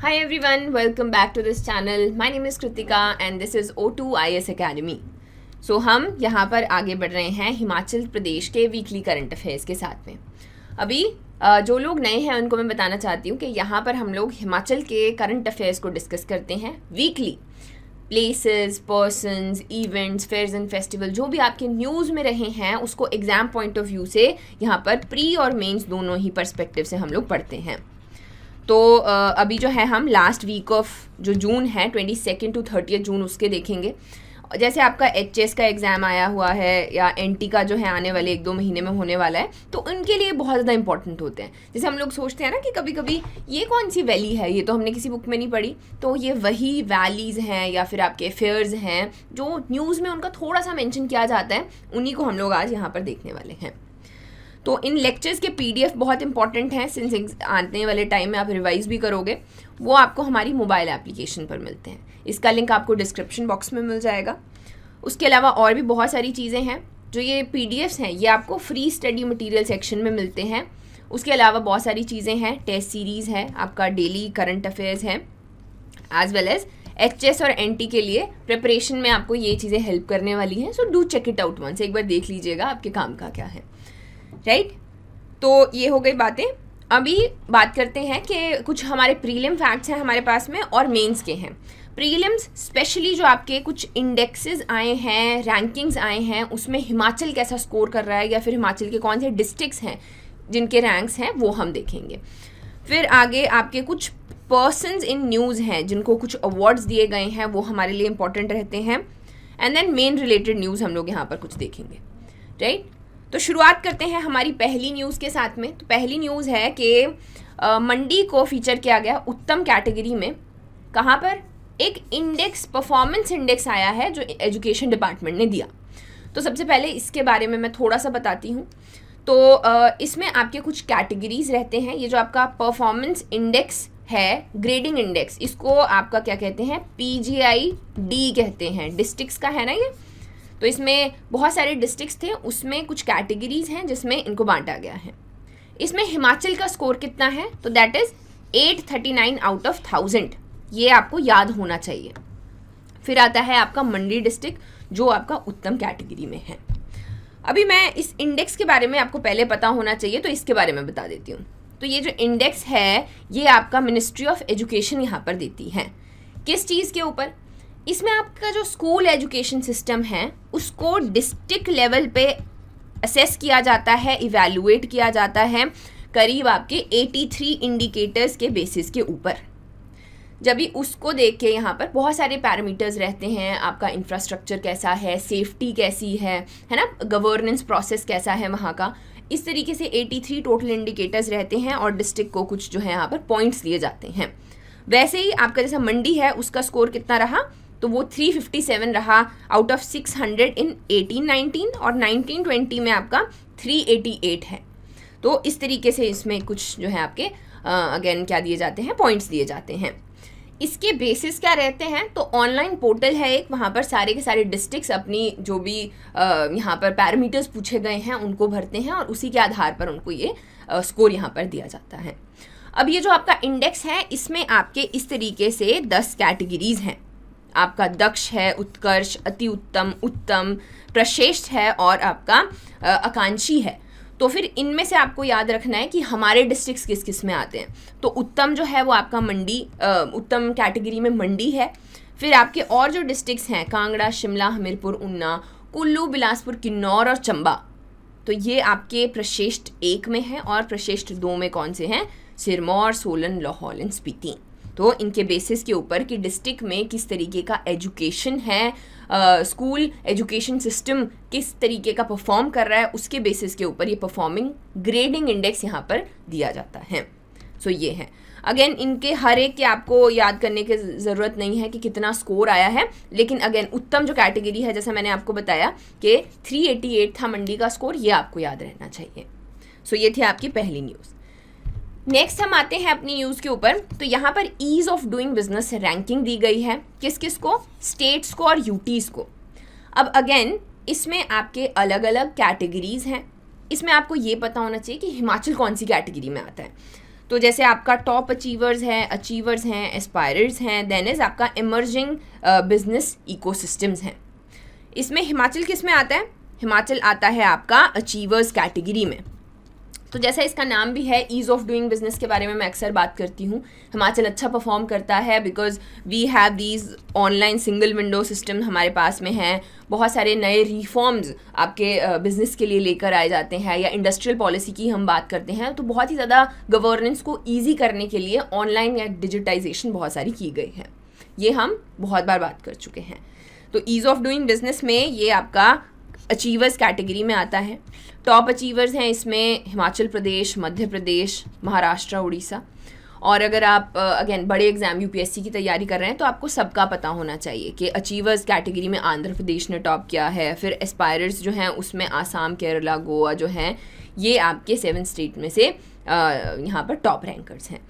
Hi everyone, welcome back to this channel. My name is Kritika and this is O2 IS Academy. So हम यहाँ पर आगे बढ़ रहे हैं हिमाचल प्रदेश के वीकली करंट अफेयर्स के साथ में। अभी जो लोग नए हैं उनको मैं बताना चाहती हूँ कि यहाँ पर हम लोग हिमाचल के करंट अफेयर्स को डिस्कस करते हैं weekly. Places, persons, events, fairs and festival जो भी आपके न्यूज़ में रहे हैं उसको एग्ज़ाम पॉइंट ऑफ व्यू से यहाँ पर प्री और मेंस दोनों ही पर्सपेक्टिव से हम लोग पढ़ते हैं। तो अभी जो है हम लास्ट वीक ऑफ जो जून है 22 टू 30 जून उसके देखेंगे। जैसे आपका एचएस का एग्ज़ाम आया हुआ है या एनटी का जो है आने वाले 1-2 महीने में होने वाला है, तो उनके लिए बहुत ज़्यादा इंपॉर्टेंट होते हैं। जैसे हम लोग सोचते हैं ना कि कभी कभी ये कौन सी वैली है, ये तो हमने किसी बुक में नहीं पढ़ी, तो ये वही वैलीज़ हैं या फिर आपके फेयर्स हैं जो न्यूज़ में उनका थोड़ा सा मेंशन किया जाता है, उन्हीं को हम लोग आज यहाँ पर देखने वाले हैं। तो इन लेक्चर्स के पीडीएफ बहुत इंपॉर्टेंट हैं, सिंस आने वाले टाइम में आप रिवाइज भी करोगे, वो आपको हमारी मोबाइल एप्लीकेशन पर मिलते हैं। इसका लिंक आपको डिस्क्रिप्शन बॉक्स में मिल जाएगा। उसके अलावा और भी बहुत सारी चीज़ें हैं जो ये पीडीएफ्स हैं, ये आपको फ्री स्टडी मटेरियल सेक्शन में मिलते हैं। उसके अलावा बहुत सारी चीज़ें हैं, टेस्ट सीरीज़ है, आपका डेली करंट अफेयर्स है, एज वेल एज एचएस और एनटी के लिए प्रिपरेशन में आपको ये चीज़ें हेल्प करने वाली हैं। So do check it out once, एक बार देख लीजिएगा आपके काम का क्या है, राइट। तो ये हो गई बातें। अभी बात करते हैं कि कुछ हमारे प्रीलिम फैक्ट्स हैं हमारे पास में और मेंस के हैं। प्रीलिम्स स्पेशली जो आपके कुछ इंडेक्सेस आए हैं, रैंकिंग्स आए हैं, उसमें हिमाचल कैसा स्कोर कर रहा है या फिर हिमाचल के कौन से डिस्ट्रिक्ट्स हैं जिनके रैंक्स हैं वो हम देखेंगे। फिर आगे आपके कुछ पर्सन्स इन न्यूज़ हैं जिनको कुछ अवार्ड्स दिए गए हैं, वो हमारे लिए इंपॉर्टेंट रहते हैं। And then main related news हम लोग यहाँ पर कुछ देखेंगे, राइट। तो शुरुआत करते हैं हमारी पहली न्यूज़ के साथ में। तो पहली न्यूज़ है कि मंडी को फीचर किया गया उत्तम कैटेगरी में। कहाँ पर? एक इंडेक्स, परफॉर्मेंस इंडेक्स आया है जो एजुकेशन डिपार्टमेंट ने दिया। तो सबसे पहले इसके बारे में मैं थोड़ा सा बताती हूँ। तो इसमें आपके कुछ कैटेगरीज रहते हैं। ये जो आपका परफॉर्मेंस इंडेक्स है, ग्रेडिंग इंडेक्स, इसको आपका क्या कहते हैं? PGI-D कहते हैं। डिस्ट्रिक्ट्स का है ना ये। तो इसमें बहुत सारे डिस्ट्रिक्ट्स थे, उसमें कुछ कैटेगरीज हैं जिसमें इनको बांटा गया है। इसमें हिमाचल का स्कोर कितना है? तो दैट इज़ 839 आउट ऑफ 1000। ये आपको याद होना चाहिए। फिर आता है आपका मंडी डिस्ट्रिक्ट जो आपका उत्तम कैटेगरी में है। अभी मैं इस इंडेक्स के बारे में, आपको पहले पता होना चाहिए तो इसके बारे में बता देती हूँ। तो ये जो इंडेक्स है ये आपका मिनिस्ट्री ऑफ एजुकेशन यहाँ पर देती है। किस चीज़ के ऊपर? इसमें आपका जो स्कूल एजुकेशन सिस्टम है उसको डिस्ट्रिक्ट लेवल पे असेस किया जाता है, इवैल्यूएट किया जाता है, करीब आपके 83 इंडिकेटर्स के बेसिस के ऊपर। जब भी उसको देख के यहाँ पर बहुत सारे पैरामीटर्स रहते हैं, आपका इंफ्रास्ट्रक्चर कैसा है, सेफ्टी कैसी है ना, गवर्नेंस प्रोसेस कैसा है वहाँ का, इस तरीके से 83 टोटल इंडिकेटर्स रहते हैं और डिस्ट्रिक्ट को कुछ जो है यहाँ पर पॉइंट्स दिए जाते हैं। वैसे ही आपका जैसा मंडी है उसका स्कोर कितना रहा? तो वो 357 रहा आउट ऑफ 600 इन 18-19 और 19-20 में आपका 388 है। तो इस तरीके से इसमें कुछ जो है आपके अगेन क्या दिए जाते हैं? पॉइंट्स दिए जाते हैं। इसके बेसिस क्या रहते हैं? तो ऑनलाइन पोर्टल है एक, वहाँ पर सारे के सारे डिस्ट्रिक्ट्स अपनी जो भी यहाँ पर पैरामीटर्स पूछे गए हैं उनको भरते हैं और उसी के आधार पर उनको ये स्कोर यहाँ पर दिया जाता है। अब ये जो आपका इंडेक्स है इसमें आपके इस तरीके से 10 कैटेगरीज हैं। आपका दक्ष है, उत्कर्ष, अति उत्तम, उत्तम, प्रश्रेष्ठ है और आपका आकांक्षी है। तो फिर इनमें से आपको याद रखना है कि हमारे डिस्ट्रिक्ट्स किस किस में आते हैं। तो उत्तम जो है वो आपका मंडी, उत्तम कैटेगरी में मंडी है। फिर आपके और जो डिस्ट्रिक्ट्स हैं कांगड़ा, शिमला, हमीरपुर, ऊना, कुल्लू, बिलासपुर, किन्नौर और चंबा, तो ये आपके प्रश्रेष्ठ 1 में है और प्रश्रेष्ठ 2 में कौन से हैं? सिरमौर, सोलन, लाहौल एंड स्पीति। तो इनके बेसिस के ऊपर कि डिस्ट्रिक्ट में किस तरीके का एजुकेशन है, स्कूल एजुकेशन सिस्टम किस तरीके का परफॉर्म कर रहा है, उसके बेसिस के ऊपर ये परफॉर्मिंग ग्रेडिंग इंडेक्स यहाँ पर दिया जाता है। सो ये है। अगेन इनके हर एक के आपको याद करने की ज़रूरत नहीं है कि कितना स्कोर आया है, लेकिन अगेन उत्तम जो कैटेगरी है जैसा मैंने आपको बताया कि 388 था मंडी का स्कोर, ये आपको याद रहना चाहिए। सो ये थी आपकी पहली न्यूज़। नेक्स्ट हम आते हैं अपनी न्यूज़ के ऊपर। तो यहाँ पर ease of doing business ranking दी गई है। किस किस को? स्टेट्स को और यूटीज़ को। अब अगेन इसमें आपके अलग अलग कैटेगरीज हैं। इसमें आपको ये पता होना चाहिए कि हिमाचल कौन सी कैटेगरी में आता है। तो जैसे आपका टॉप अचीवर्स हैं, एस्पायरर्स हैं, देन इज़ आपका इमर्जिंग बिजनेस इकोसिस्टम्स हैं। इसमें हिमाचल किस में आता है? हिमाचल आता है आपका अचीवर्स कैटेगरी में। तो जैसा इसका नाम भी है, ईज़ ऑफ डूइंग बिजनेस के बारे में मैं अक्सर बात करती हूँ। हिमाचल अच्छा परफॉर्म करता है because we have these online single window system हमारे पास में हैं। बहुत सारे नए रिफॉर्म्स आपके बिजनेस के लिए लेकर आए जाते हैं, या इंडस्ट्रियल पॉलिसी की हम बात करते हैं तो बहुत ही ज़्यादा गवर्नेंस को ईजी करने के लिए ऑनलाइन या डिजिटाइजेशन बहुत सारी की गई है। ये हम बहुत बार बात कर चुके हैं। तो ईज़ ऑफ डूइंग बिजनेस में ये आपका अचीवर्स कैटेगरी में आता है। टॉप अचीवर्स हैं इसमें हिमाचल प्रदेश, मध्य प्रदेश, महाराष्ट्र, उड़ीसा। और अगर आप अगेन बड़े एग्जाम यूपीएससी की तैयारी कर रहे हैं तो आपको सबका पता होना चाहिए कि अचीवर्स कैटेगरी में आंध्र प्रदेश ने टॉप किया है। फिर एस्पायरर्स जो हैं उसमें आसाम, केरला, गोवा जो हैं ये आपके 7 स्टेट में से यहाँ पर टॉप रैंकर्स हैं।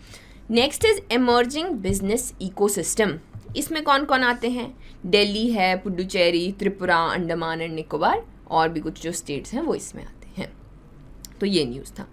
Next is emerging business ecosystem. इसमें कौन कौन आते हैं? दिल्ली है, पुडुचेरी, त्रिपुरा, अंडमान एंड निकोबार और भी कुछ जो स्टेट्स हैं वो इसमें आते हैं। तो ये न्यूज़ था।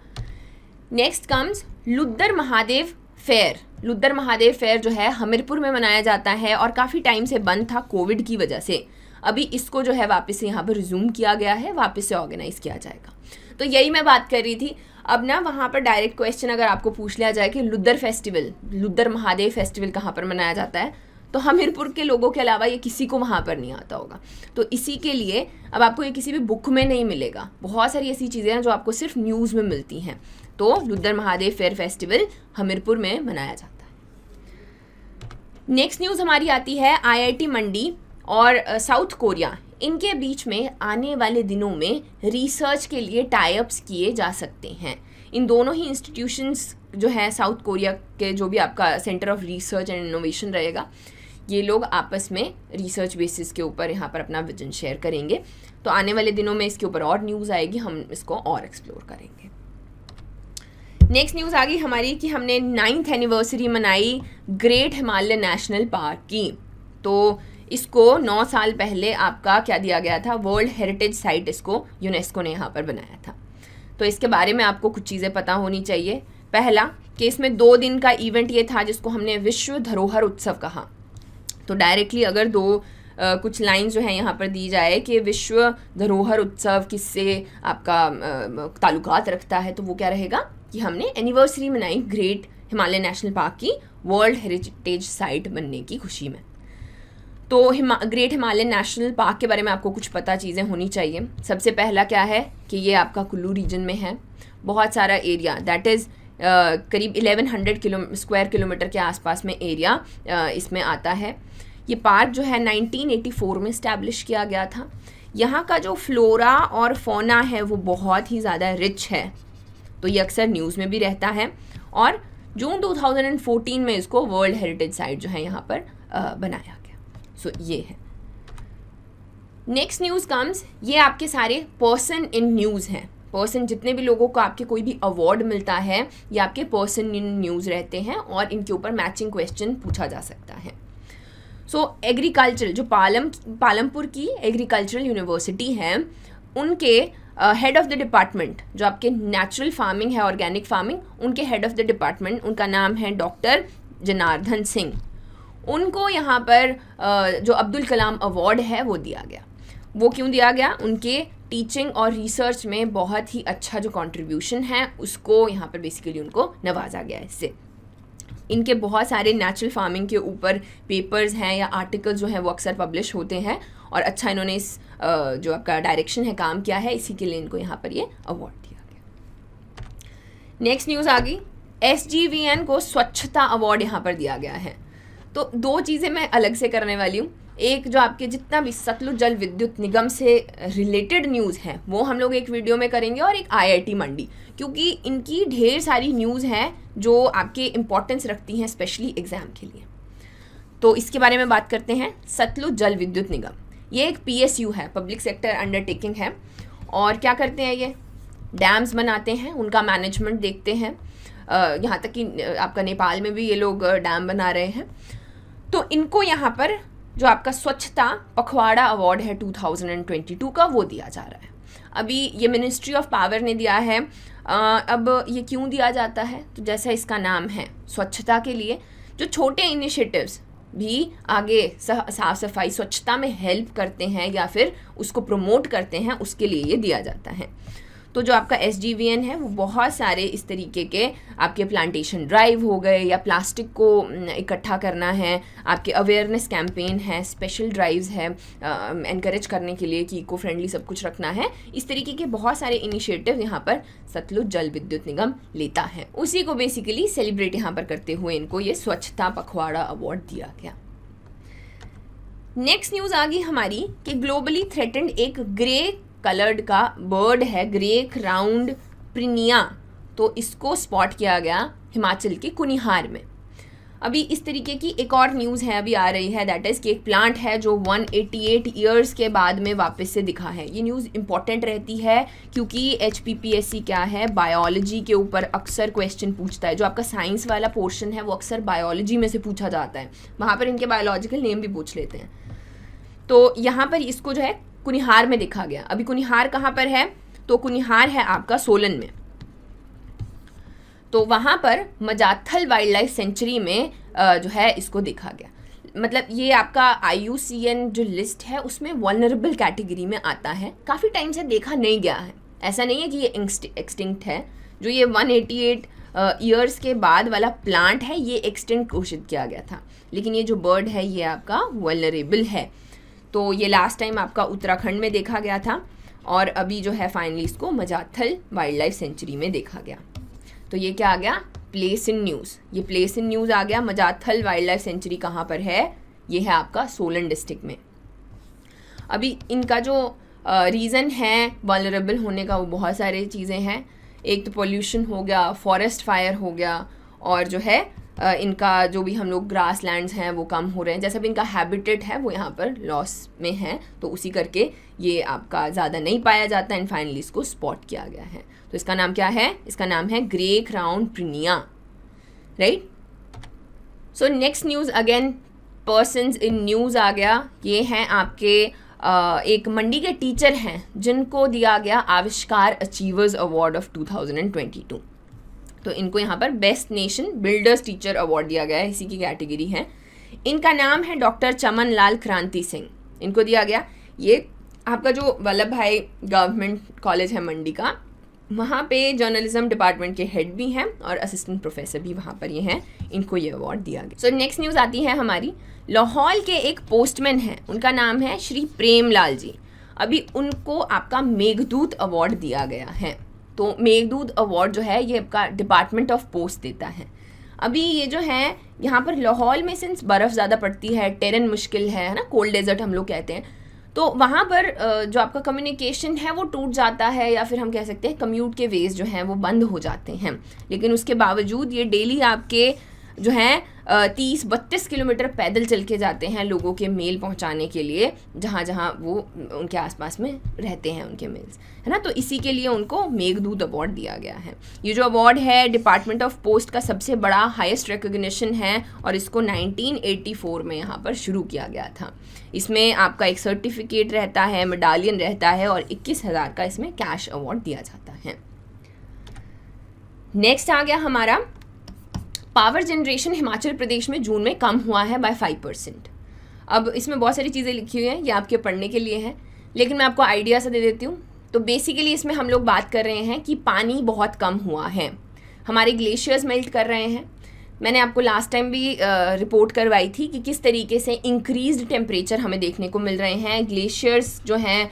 Next comes Luddar Mahadev fair. Luddar Mahadev fair जो है हमीरपुर में मनाया जाता है और काफ़ी टाइम से बंद था कोविड की वजह से। अभी इसको जो है वापस से यहाँ पर रिज्यूम किया गया है, वापस से ऑर्गेनाइज किया जाएगा। तो यही मैं बात कर रही थी। अब ना वहाँ पर डायरेक्ट क्वेश्चन अगर आपको पूछ लिया जाए कि लुद्दर महादेव फेस्टिवल कहाँ पर मनाया जाता है, तो हमीरपुर के लोगों के अलावा ये किसी को वहाँ पर नहीं आता होगा। तो इसी के लिए अब आपको ये किसी भी बुक में नहीं मिलेगा। बहुत सारी ऐसी चीज़ें हैं जो आपको सिर्फ न्यूज़ में मिलती हैं। तो लुद्दर महादेव फेयर फेस्टिवल हमीरपुर में मनाया जाता है। नेक्स्ट न्यूज़ हमारी आती है IIT मंडी और साउथ कोरिया, इनके बीच में आने वाले दिनों में रिसर्च के लिए टाई-अप्स किए जा सकते हैं। इन दोनों ही इंस्टीट्यूशंस जो है साउथ कोरिया के, जो भी आपका centre of research and innovation रहेगा, ये लोग आपस में रिसर्च बेसिस के ऊपर यहाँ पर अपना विजन शेयर करेंगे। तो आने वाले दिनों में इसके ऊपर और न्यूज़ आएगी, हम इसको और एक्सप्लोर करेंगे। नेक्स्ट न्यूज़ आ गई हमारी कि हमने 9th एनिवर्सरी मनाई ग्रेट हिमालय नेशनल पार्क की। तो इसको 9 साल पहले आपका क्या दिया गया था? वर्ल्ड हेरिटेज साइट इसको यूनेस्को ने यहाँ पर बनाया था। तो इसके बारे में आपको कुछ चीज़ें पता होनी चाहिए। पहला कि इसमें 2 दिन का इवेंट ये था जिसको हमने विश्व धरोहर उत्सव कहा। तो डायरेक्टली अगर कुछ लाइंस जो हैं यहाँ पर दी जाए कि विश्व धरोहर उत्सव किससे आपका ताल्लुकात रखता है, तो वो क्या रहेगा कि हमने एनिवर्सरी मनाई ग्रेट हिमालय नेशनल पार्क की वर्ल्ड हेरिटेज साइट बनने की खुशी में। तो ग्रेट हिमालय नेशनल पार्क के बारे में आपको कुछ पता चीज़ें होनी चाहिए। सबसे पहला क्या है कि ये आपका कुल्लू रीजन में है। बहुत सारा एरिया, दैट इज़ करीब 1100 स्क्वायर किलोमीटर के आसपास में एरिया इसमें आता है। ये पार्क जो है 1984 में इस्टेब्लिश किया गया था। यहाँ का जो फ्लोरा और फोना है वो बहुत ही ज़्यादा रिच है, तो ये अक्सर न्यूज़ में भी रहता है। और जून 2014 में इसको वर्ल्ड हेरिटेज साइट जो है यहाँ पर बनाया गया। सो ये है। नेक्स्ट न्यूज़ कम्स, ये आपके सारे पर्सन इन न्यूज़ हैं। पर्सन, जितने भी लोगों को आपके कोई भी अवार्ड मिलता है, ये आपके पर्सन इन न्यूज़ रहते हैं और इनके ऊपर मैचिंग क्वेश्चन पूछा जा सकता है। सो एग्रीकल्चरल, जो पालमपुर की एग्रीकल्चरल यूनिवर्सिटी है, उनके हेड ऑफ द डिपार्टमेंट, जो आपके नेचुरल फार्मिंग है, ऑर्गेनिक फार्मिंग, उनके हेड ऑफ द डिपार्टमेंट, उनका नाम है डॉक्टर जनार्दन सिंह। उनको यहाँ पर जो अब्दुल कलाम अवार्ड है वो दिया गया। वो क्यों दिया गया? उनके टीचिंग और रिसर्च में बहुत ही अच्छा जो कंट्रीब्यूशन है उसको यहाँ पर बेसिकली उनको नवाजा गया इससे। इनके बहुत सारे नेचुरल फार्मिंग के ऊपर पेपर्स हैं या आर्टिकल्स जो हैं वो अक्सर पब्लिश होते हैं और अच्छा इन्होंने इस जो आपका डायरेक्शन है काम किया है, इसी के लिए इनको यहाँ पर ये अवार्ड दिया गया। नेक्स्ट न्यूज़ आ गई, SGVN को स्वच्छता अवार्ड यहाँ पर दिया गया है। तो 2 चीज़ें मैं अलग से करने वाली हूँ। एक जो आपके जितना भी सतलुज जल विद्युत निगम से रिलेटेड न्यूज़ हैं वो हम लोग एक वीडियो में करेंगे, और एक IIT मंडी, क्योंकि इनकी ढेर सारी न्यूज़ हैं जो आपके इम्पोर्टेंस रखती हैं स्पेशली एग्ज़ाम के लिए। तो इसके बारे में बात करते हैं। सतलुज जल विद्युत निगम ये एक PSU है, पब्लिक सेक्टर अंडरटेकिंग है। और क्या करते हैं? ये डैम्स बनाते हैं, उनका मैनेजमेंट देखते हैं। यहाँ तक कि आपका नेपाल में भी ये लोग डैम बना रहे हैं। तो इनको यहाँ पर जो आपका स्वच्छता पखवाड़ा अवार्ड है 2022 का वो दिया जा रहा है। अभी ये मिनिस्ट्री ऑफ पावर ने दिया है। अब ये क्यों दिया जाता है, तो जैसा इसका नाम है, स्वच्छता के लिए जो छोटे इनिशिएटिव्स भी आगे साफ सफाई स्वच्छता में हेल्प करते हैं या फिर उसको प्रमोट करते हैं, उसके लिए ये दिया जाता है। तो जो आपका SGVN है वो बहुत सारे इस तरीके के आपके प्लांटेशन ड्राइव हो गए, या प्लास्टिक को इकट्ठा करना है, आपके अवेयरनेस कैंपेन है, स्पेशल ड्राइव्स है एनकरेज करने के लिए कि इको फ्रेंडली सब कुछ रखना है। इस तरीके के बहुत सारे इनिशिएटिव यहाँ पर सतलुज जल विद्युत निगम लेता है। उसी को बेसिकली सेलिब्रेट यहाँ पर करते हुए इनको ये स्वच्छता पखवाड़ा अवार्ड दिया गया। नेक्स्ट न्यूज़ आ गई हमारी कि ग्लोबली थ्रेटेंड एक ग्रे कलर्ड का बर्ड है, ग्रे क्राउन्ड प्रिनिया, तो इसको स्पॉट किया गया हिमाचल के कुनिहार में। अभी इस तरीके की एक और न्यूज़ है अभी आ रही है, दैट इज़ कि एक प्लांट है जो 188 ईयर्स के बाद में वापस से दिखा है। ये न्यूज़ इंपॉर्टेंट रहती है क्योंकि HPPSC क्या है, बायोलॉजी के ऊपर अक्सर क्वेश्चन पूछता है। जो आपका साइंस वाला पोर्शन है वो अक्सर बायोलॉजी में से पूछा जाता है, वहाँ पर इनके बायोलॉजिकल नेम भी पूछ लेते हैं। तो यहाँ पर इसको जो है कुनिहार में देखा गया। अभी कुनिहार कहाँ पर है, तो कुनिहार है आपका सोलन में। तो वहाँ पर मजाथल वाइल्ड लाइफ सेंचुरी में जो है इसको देखा गया। मतलब ये आपका IUCN जो लिस्ट है उसमें वल्नरेबल कैटेगरी में आता है। काफ़ी टाइम से देखा नहीं गया है, ऐसा नहीं है कि ये एक्सटिंक्ट है। जो ये 188 ईयर्स के बाद वाला प्लांट है ये एक्सटिंक्ट घोषित किया गया था, लेकिन ये जो बर्ड है ये आपका वल्नरेबल है। तो ये लास्ट टाइम आपका उत्तराखंड में देखा गया था और अभी जो है फाइनली इसको मजाथल वाइल्ड लाइफ सेंचुरी में देखा गया। तो ये क्या आ गया, प्लेस इन न्यूज़। ये प्लेस इन न्यूज़ आ गया। मजाथल वाइल्ड लाइफ सेंचुरी कहाँ पर है, ये है आपका सोलन डिस्ट्रिक्ट में। अभी इनका जो रीज़न है वल्नरेबल होने का वो बहुत सारी चीज़ें हैं। एक तो पोल्यूशन हो गया, फॉरेस्ट फायर हो गया, और जो है इनका जो भी हम लोग ग्रास लैंड्स हैं वो कम हो रहे हैं। जैसा भी इनका हैबिटेट है वो यहाँ पर लॉस में है, तो उसी करके ये आपका ज़्यादा नहीं पाया जाता एंड फाइनली इसको स्पॉट किया गया है। तो इसका नाम क्या है, इसका नाम है grey crown prinia, right. So next news again persons in news आ गया। ये हैं आपके एक मंडी के टीचर हैं जिनको दिया गया आविष्कार अचीवर्स अवार्ड ऑफ 2022। तो इनको यहाँ पर best nation builders teacher award दिया गया है, इसी की कैटेगरी है। इनका नाम है डॉक्टर चमन लाल क्रांति सिंह, इनको दिया गया। ये आपका जो वल्लभ भाई गवर्नमेंट कॉलेज है मंडी का, वहाँ पे जर्नलिज्म डिपार्टमेंट के हेड भी हैं और असिस्टेंट प्रोफेसर भी वहाँ पर ये हैं, इनको ये अवार्ड दिया गया। सो नेक्स्ट न्यूज़ आती है हमारी, लाहौल के एक पोस्टमैन हैं, उनका नाम है श्री प्रेमलाल जी। अभी उनको आपका मेघदूत अवार्ड दिया गया है। तो मेघदूत अवार्ड जो है ये आपका डिपार्टमेंट ऑफ पोस्ट देता है। अभी ये जो है यहाँ पर लाहौल में सिंस बर्फ़ ज़्यादा पड़ती है, टेरेन मुश्किल है ना, कोल्ड डेजर्ट हम लोग कहते हैं, तो वहाँ पर जो आपका कम्युनिकेशन है वो टूट जाता है, या फिर हम कह सकते हैं कम्यूट के वेज जो हैं वो बंद हो जाते हैं। लेकिन उसके बावजूद ये डेली आपके जो हैं 30-32 किलोमीटर पैदल चल के जाते हैं लोगों के मेल पहुंचाने के लिए, जहाँ जहाँ वो उनके आसपास में रहते हैं उनके मेल्स, है ना। तो इसी के लिए उनको मेघदूत अवार्ड दिया गया है। ये जो अवार्ड है डिपार्टमेंट ऑफ पोस्ट का सबसे बड़ा हाईएस्ट रिकॉग्निशन है और इसको 1984 में यहाँ पर शुरू किया गया था। इसमें आपका एक सर्टिफिकेट रहता है, मेडालियन रहता है और 21,000 का इसमें कैश अवार्ड दिया जाता है। नेक्स्ट आ गया हमारा, पावर जनरेशन हिमाचल प्रदेश में जून में कम हुआ है बाय 5%। अब इसमें बहुत सारी चीज़ें लिखी हुई हैं, ये आपके पढ़ने के लिए है, लेकिन मैं आपको आइडिया सा दे देती हूँ। तो बेसिकली इसमें हम लोग बात कर रहे हैं कि पानी बहुत कम हुआ है, हमारे ग्लेशियर्स मेल्ट कर रहे हैं। मैंने आपको लास्ट टाइम भी रिपोर्ट करवाई थी कि किस तरीके से इंक्रीज्ड टेम्परेचर हमें देखने को मिल रहे हैं। ग्लेशियर्स जो हैं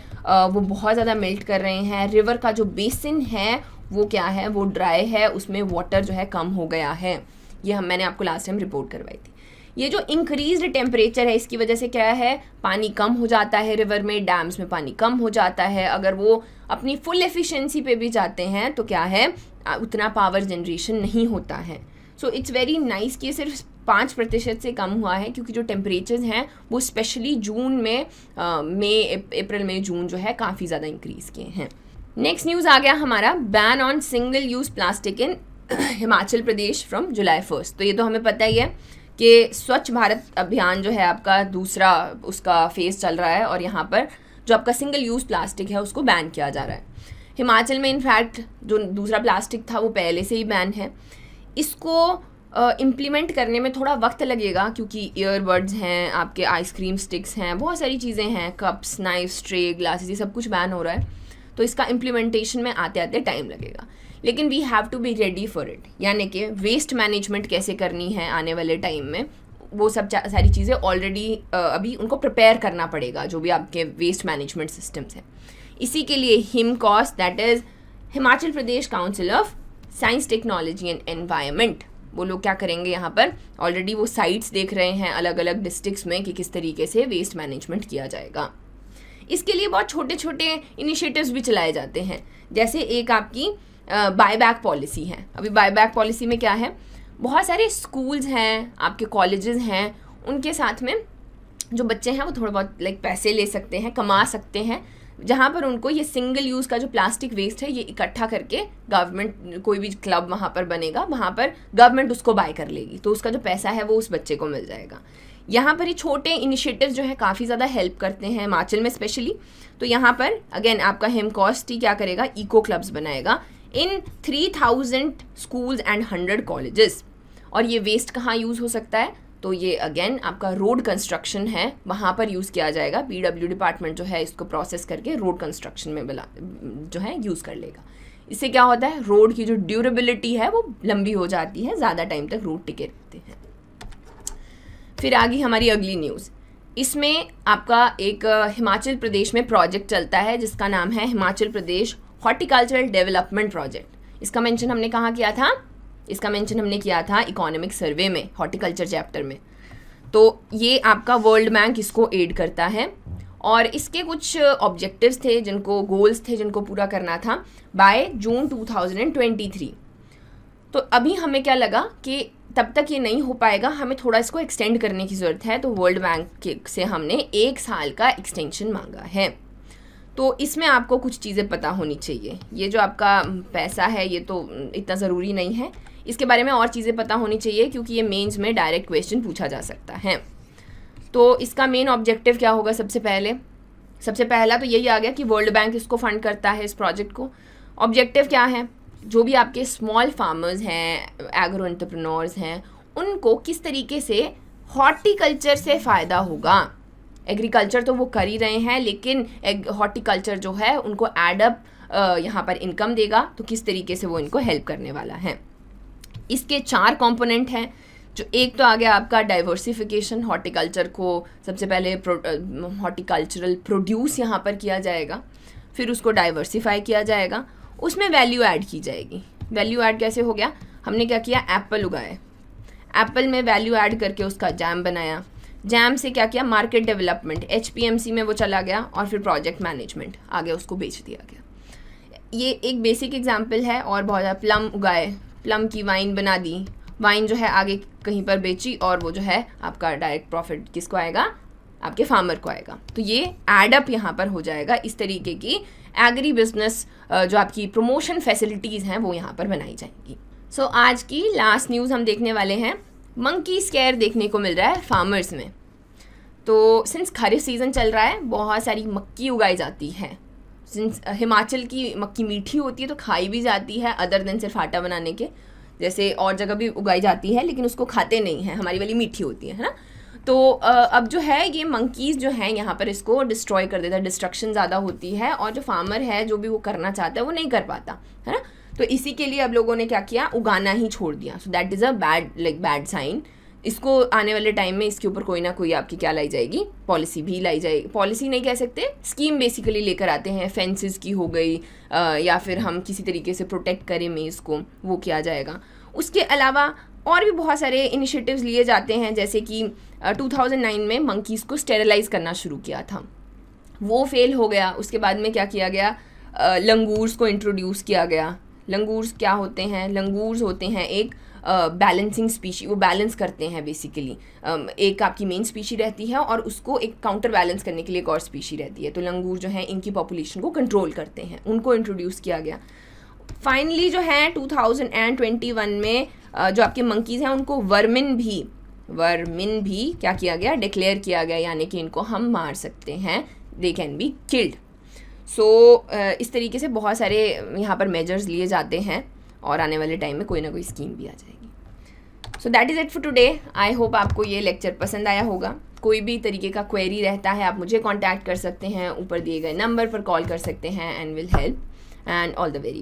वो बहुत ज़्यादा मेल्ट कर रहे हैं। रिवर का जो बेसिन है वो क्या है, वो ड्राई है, उसमें वाटर जो है कम हो गया है। ये मैंने आपको लास्ट टाइम रिपोर्ट करवाई थी। ये जो इंक्रीज्ड टेम्परेचर है इसकी वजह से क्या है, पानी कम हो जाता है रिवर में, डैम्स में पानी कम हो जाता है। अगर वो अपनी फुल एफिशिएंसी पे भी जाते हैं तो क्या है, उतना पावर जनरेशन नहीं होता है। सो इट्स वेरी नाइस कि सिर्फ 5% से कम हुआ है, क्योंकि जो टेम्परेचर्स हैं वो स्पेशली जून में अप्रैल मई जून जो है काफ़ी ज़्यादा इंक्रीज़ किए हैं। नेक्स्ट न्यूज़ आ गया हमारा, ban on single use plastic in Himachal Pradesh from जुलाई 1। तो ये तो हमें पता ही है कि स्वच्छ भारत अभियान जो है आपका दूसरा उसका फेज़ चल रहा है और यहाँ पर जो आपका सिंगल यूज़ प्लास्टिक है उसको बैन किया जा रहा है। हिमाचल में इनफैक्ट जो दूसरा प्लास्टिक था वो पहले से ही बैन है। इसको इम्प्लीमेंट करने में थोड़ा वक्त लगेगा क्योंकि ईयरबड्स हैं, आपके आइसक्रीम स्टिक्स हैं, बहुत सारी चीज़ें हैं, कप्स, नाइफ्स, ट्रे, ग्लासेस, ये सब कुछ बैन हो रहा है, तो इसका इम्प्लीमेंटेशन में आते आते टाइम लगेगा। लेकिन we have to be ready for it, यानी कि वेस्ट मैनेजमेंट कैसे करनी है आने वाले टाइम में, वो सब सारी चीज़ें ऑलरेडी अभी उनको प्रिपेयर करना पड़ेगा, जो भी आपके वेस्ट मैनेजमेंट सिस्टम्स हैं। इसी के लिए Himcos, that is Himachal Pradesh council of science, technology and environment, वो लोग क्या करेंगे, यहाँ पर ऑलरेडी वो साइट्स देख रहे हैं अलग अलग डिस्ट्रिक्ट्स में कि किस तरीके से वेस्ट मैनेजमेंट किया जाएगा। इसके लिए बहुत छोटे छोटे इनिशिएटिव्स भी चलाए जाते हैं, जैसे एक आपकी बायबैक पॉलिसी है। अभी बायबैक पॉलिसी में क्या है, बहुत सारे स्कूल्स हैं, आपके कॉलेजेस हैं, उनके साथ में जो बच्चे हैं वो थोड़ा बहुत पैसे ले सकते हैं, कमा सकते हैं, जहाँ पर उनको ये सिंगल यूज़ का जो प्लास्टिक वेस्ट है ये इकट्ठा करके गवर्नमेंट, कोई भी क्लब वहाँ पर बनेगा, वहाँ पर गवर्नमेंट उसको बाय कर लेगी, तो उसका जो पैसा है वो उस बच्चे को मिल जाएगा। यहाँ पर ये छोटे इनिशिएटिव्स जो है काफ़ी ज़्यादा हेल्प करते हैं हिमाचल में स्पेशली। तो यहाँ पर अगेन आपका हिमकॉस टी क्या करेगा, इको क्लब्स बनाएगा इन 3000 स्कूल्स एंड 100 कॉलेजेस। और ये वेस्ट कहाँ यूज़ हो सकता है, तो ये अगेन आपका रोड कंस्ट्रक्शन है, वहाँ पर यूज़ किया जाएगा। PW डिपार्टमेंट जो है इसको प्रोसेस करके रोड कंस्ट्रक्शन में जो है यूज़ कर लेगा। इससे क्या होता है, रोड की जो ड्यूरेबिलिटी है वो लंबी हो जाती है, ज़्यादा टाइम तक रोड टिके रहते हैं। फिर आ गई हमारी अगली न्यूज़। इसमें आपका एक हिमाचल प्रदेश में प्रोजेक्ट चलता है जिसका नाम है Himachal Pradesh horticultural development project. इसका मेंशन हमने कहाँ किया था, इसका मेंशन हमने किया था इकोनॉमिक सर्वे में, हॉर्टिकल्चर चैप्टर में। तो ये आपका वर्ल्ड बैंक इसको एड करता है और इसके कुछ ऑब्जेक्टिव्स थे, जिनको गोल्स थे, जिनको पूरा करना था बाय जून 2023। तो अभी हमें क्या लगा कि तब तक ये नहीं हो पाएगा, हमें थोड़ा इसको एक्सटेंड करने की ज़रूरत है, तो वर्ल्ड बैंक से हमने 1 साल का एक्सटेंशन मांगा है। तो इसमें आपको कुछ चीज़ें पता होनी चाहिए। ये जो आपका पैसा है ये तो इतना ज़रूरी नहीं है, इसके बारे में और चीज़ें पता होनी चाहिए क्योंकि ये मेंस में डायरेक्ट क्वेश्चन पूछा जा सकता है। तो इसका मेन ऑब्जेक्टिव क्या होगा, सबसे पहला तो यही आ गया कि वर्ल्ड बैंक इसको फंड करता है, इस प्रोजेक्ट को। ऑब्जेक्टिव क्या है, जो भी आपके स्मॉल फार्मर्स हैं, एग्रो एंटरप्रेन्योर्स हैं, उनको किस तरीके से हॉर्टिकल्चर से फ़ायदा होगा। एग्रीकल्चर तो वो कर ही रहे हैं, लेकिन हॉर्टिकल्चर जो है उनको एडअप यहाँ पर इनकम देगा, तो किस तरीके से वो इनको हेल्प करने वाला है। इसके 4 कंपोनेंट हैं, जो एक तो आ गया आपका डाइवर्सिफिकेशन, हॉर्टिकल्चर को सबसे पहले हॉर्टिकल्चरल प्रोड्यूस यहाँ पर किया जाएगा, फिर उसको डाइवर्सिफाई किया जाएगा, उसमें वैल्यू ऐड की जाएगी। वैल्यू ऐड कैसे हो गया, हमने क्या किया, एप्पल उगाए, एप्पल में वैल्यू ऐड करके उसका जैम बनाया, जैम से क्या किया, मार्केट डेवलपमेंट, HPMC में वो चला गया, और फिर प्रोजेक्ट मैनेजमेंट आगे उसको बेच दिया गया। ये एक बेसिक एग्जांपल है, और बहुत ज़्यादा प्लम उगाए, प्लम की वाइन बना दी, वाइन जो है आगे कहीं पर बेची, और वो जो है आपका डायरेक्ट प्रॉफिट किसको आएगा, आपके फार्मर को आएगा। तो ये एडअप यहाँ पर हो जाएगा। इस तरीके की एग्री बिजनेस जो आपकी प्रमोशन फैसिलिटीज़ हैं वो यहाँ पर बनाई जाएंगी। सो आज की लास्ट न्यूज़ हम देखने वाले हैं, मंकी स्केयर देखने को मिल रहा है फार्मर्स में। तो सिंस खरीफ सीज़न चल रहा है, बहुत सारी मक्की उगाई जाती है। सिंस हिमाचल की मक्की मीठी होती है तो खाई भी जाती है, अदर देन सिर्फ आटा बनाने के, जैसे और जगह भी उगाई जाती है लेकिन उसको खाते नहीं हैं, हमारी वाली मीठी होती है ना। तो अब जो है ये मंकीज़ जो हैं यहाँ पर इसको डिस्ट्रॉय कर देता है, डिस्ट्रक्शन ज़्यादा होती है, और जो फार्मर है जो भी वो करना चाहता है वो नहीं कर पाता है ना। तो इसी के लिए अब लोगों ने क्या किया, उगाना ही छोड़ दिया। So that is a bad sign. इसको आने वाले टाइम में इसके ऊपर कोई ना कोई आपकी क्या लाई जाएगी, पॉलिसी भी लाई जाएगी, पॉलिसी नहीं कह सकते, स्कीम बेसिकली लेकर आते हैं, फेंसेस की हो गई, या फिर हम किसी तरीके से प्रोटेक्ट करें मेज़ को, वो किया जाएगा। उसके अलावा और भी बहुत सारे इनिशिएटिव्स लिए जाते हैं, जैसे कि 2009 में मंकीज़ को स्टेरलाइज करना शुरू किया था, वो फेल हो गया। उसके बाद में क्या किया गया, लंगूर्स को इंट्रोड्यूस किया गया। लंगूर्स क्या होते हैं, लंगूर्स होते हैं एक बैलेंसिंग स्पीशी, वो बैलेंस करते हैं बेसिकली। एक आपकी मेन स्पीशी रहती है और उसको एक काउंटर बैलेंस करने के लिए एक और स्पीशी रहती है। तो लंगूर जो है इनकी पॉपुलेशन को कंट्रोल करते हैं, उनको इंट्रोड्यूस किया गया। फाइनली जो है 2021 में जो आपके मंकीज़ हैं उनको वर्मिन भी क्या किया गया, डिक्लेयर किया गया, यानी कि इनको हम मार सकते हैं, दे कैन बी किल्ड। इस तरीके से बहुत सारे यहाँ पर मेजर्स लिए जाते हैं और आने वाले टाइम में कोई ना कोई स्कीम भी आ जाएगी। सो that is it for today. I hope आपको ये लेक्चर पसंद आया होगा। कोई भी तरीके का क्वेरी रहता है आप मुझे कांटेक्ट कर सकते हैं, ऊपर दिए गए नंबर पर कॉल कर सकते हैं, and will help, and all the very